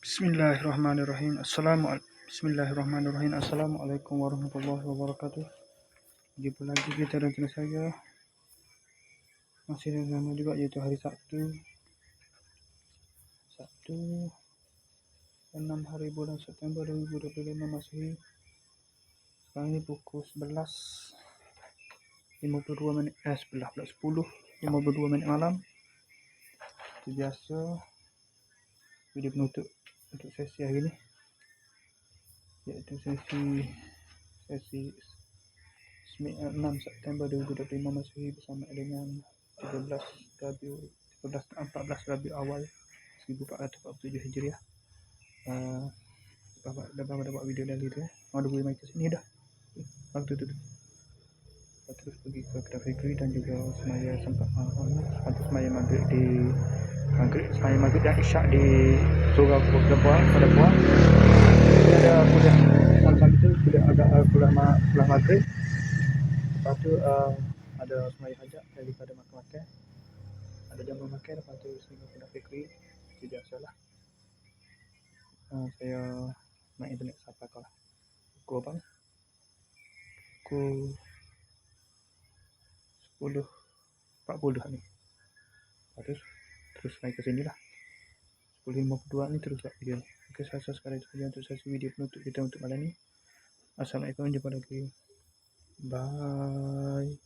Assalamualaikum warahmatullahi wabarakatuh. Jumpa lagi kita dan channel saya. Masih sama juga, yaitu hari Sabtu 6 hari bulan September 2025 Masehi. Sekarang ini pukul 11.52 minit 10.52 minit malam. Seperti biasa, video penutup untuk sesi hari ini, iaitu sesi 6 September 2025 Masehi bersama dengan 14 Rabiul Awal 1447 Hijriah. Dah buat video lagi tu mau boleh main ke sini dah. Waktu tu terus pergi ke kedai Fikri dan juga semaya sempat semaya maghrib dan isyak di surau pada Puan. Ada kuliah malam itu sudah agak pulang maghrib. Lepas tu ada semaya hajat daripada makan, ada jamu makan. Lepas tu sini kedai Fikri seperti biasalah. Saya main internet sampai kalah pukul apa ni? Pukul 10.40 ni. Lepas tu terus main ke sini lah. 10.52 ni terus buat video ni. Okey, saya rasa sekarang itu saja untuk sesi video penutup kita untuk malam ni. Assalamualaikum, jumpa lagi. Bye.